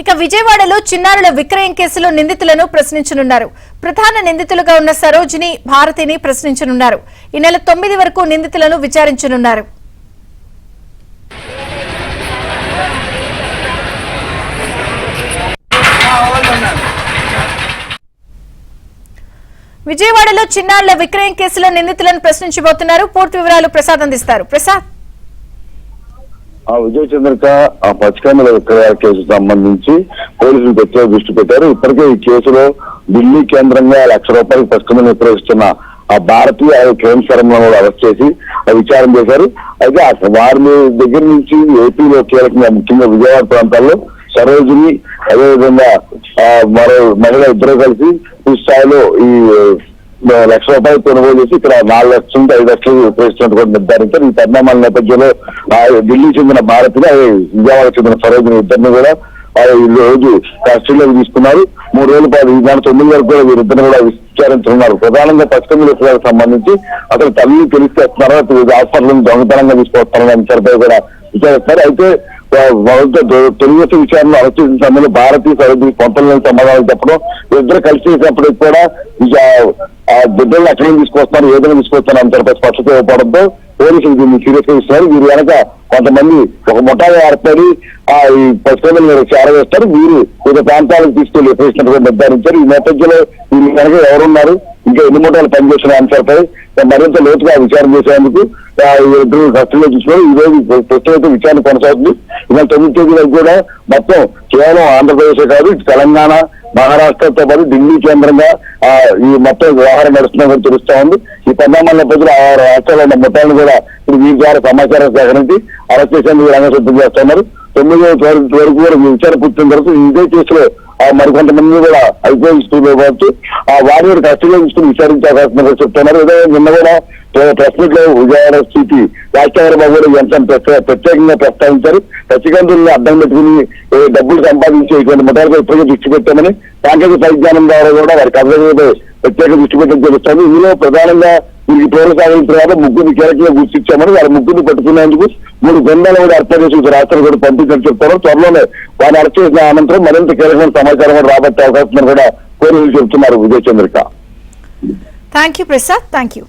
ఇక విజయవాడలో చిన్నారుల విక్రయం కేసులో నిందితులను ప్రశ్నించనున్నారు. ప్రధాన నిందితులుగా ఉన్న సరోజిని, భారతిని ప్రశ్నించనున్నారు. ఈ నెల 9 వరకు నిందితులను విచారించనున్నారు. విజయవాడలో చిన్నారుల విక్రయం కేసులో నిందితులను ప్రశ్నించబోతున్నారు. పూర్తి వివరాలు ప్రసాద్ అందిస్తారు. ప్రసాద్, విజయ చంద్రిక పచ్చికమ్మల విక్రయాల కేసు సంబంధించి పోలీసులు ప్రత్యేక దృష్టి పెట్టారు. ఇప్పటికే ఈ కేసులో ఢిల్లీ కేంద్రంగా ₹1,00,000 పచ్చికమ్మలు విక్రయిస్తున్న భారతీయ క్రైమ్ స్థలంలో కూడా అరెస్ట్ చేసి విచారణ చేశారు. అయితే వారి దగ్గర నుంచి ఏపీలో కీలకంగా ముఖ్యంగా విజయవాడ ప్రాంతాల్లో సరోజిని, అదేవిధంగా మరో మహిళ ఇద్దరు కలిసి ఈ స్థాయిలో ఈ ₹1,00,000 కొనుగోలు చేసి ఇక్కడ 4 లక్షల నుంచి 5 లక్షలు విక్రయిస్తున్నట్టు కూడా నిర్ధారించారు. ఈ పరిణామాల నేపథ్యంలో ఢిల్లీ చెందిన భారతిని, విజయవాడ చెందిన సరోజిని ఇద్దరిని కూడా ఈ రోజు కస్టడీలోకి తీసుకున్నారు. 3 రోజుల పాటు ఈ నెల 9 వరకు కూడా వీరిద్దరిని కూడా విచారించనున్నారు. ప్రధానంగా పచ్చికమ్మల విషయాలకు సంబంధించి అసలు తల్లి తెలిస్తే వస్తున్నారా, హాస్పిటల్ దొంగతనంగా తీసుకొస్తారనే అంశాలపై కూడా విచారిస్తారు. అయితే తొలి విచారణ అరెస్ట్ చేసిన సమయంలో భారతీయ సరోజిని కొంతలో సమాధానాలు చెప్పడం, ఇద్దరు కలిసి చేసినప్పటికి కూడా బిడ్డలను ఎక్కడ తీసుకొస్తున్నారు, ఏదైనా తీసుకొస్తున్నారు అంతపై స్పష్టత ఇవ్వడంతో పోలీసులు దీన్ని సీరియస్ గా ఇస్తున్నారు. వీరు వెనక కొంతమంది ఒక ముఠాగా ఏర్పడి ఈ పచ్చికమ్మలు చేరవేస్తారు. వీరు వివిధ ప్రాంతాలకు తీసుకెళ్లి విక్రయిస్తున్నట్టుగా నిర్ధారించారు. ఈ నేపథ్యంలో వీరి వెనక ఎవరున్నారు, ఇంకా ఎన్ని ముఠాలు పనిచేస్తున్న అంశాలపై మరింత లోతుగా విచారణ చేసేందుకు ఇద్దరు కస్టడీలో తీసుకున్నారు. ఈ రోజు ప్రస్తుతం విచారణ కొనసాగుతుంది. ఇలా 9 తేదీలకు కూడా మొత్తం కేవలం ఆంధ్రప్రదేశ్ కాదు, తెలంగాణ, మహారాష్ట్రతో పాటు ఢిల్లీ కేంద్రంగా ఈ మొత్తం వ్యవహారం నడుస్తుందని తెలుస్తా ఉంది. ఈ పరిణామాల నేపథ్యంలో ఆ రాష్ట్రాల్లో ఉన్న మొత్తాన్ని కూడా ఇప్పుడు వీరి ద్వారా సమాచారం సేకరించి అరెస్ట్ చేసేందుకు రంగం సిద్ధం చేస్తున్నారు. 9వ వరకు కూడా విచారణ పూర్తి తర్వాత ఇదే కేసులో మరికొంతమంది కూడా ఐపీఎస్ కావచ్చు వారిని కస్టడీలో తీసుకుని విచారించే అవకాశం కూడా చెప్తున్నారు. ఏదో నిన్న కూడా ప్రెస్ మీట్ లో విజయవాడ సిపి రాజశేఖరబాబు కూడా ఈ అంశాన్ని ప్రత్యేకంగా ప్రస్తావించారు. పచ్చికందుల్ని అడ్డం పెట్టుకుని డబ్బులు సంపాదించి ఇటువంటి ముఠాలపై ఇప్పటికే దృష్టి పెట్టామని, సాంకేతిక పరిజ్ఞానం ద్వారా కూడా వారి కథలపై ప్రత్యేక దృష్టి పెట్టడం తెలుస్తుంది. ఇందులో ప్రధానంగా వీరికి పేరు సాగిన తర్వాత 3 కీలకంగా గుర్తించామని, వారి 3 పట్టుకునేందుకు 3 బృందాలు కూడా ఏర్పాటు చేసి రాష్ట్రాలు కూడా పంపించని చెప్తారు. త్వరలోనే వారిని అరెస్ట్ చేసిన అనంతరం మరింత కీలకమైన సమాచారం కూడా రాబట్టే అవకాశం కూడా పోలీసులు చెబుతున్నారు. Vijaya Chandrika. Thank you Prasad. Thank you.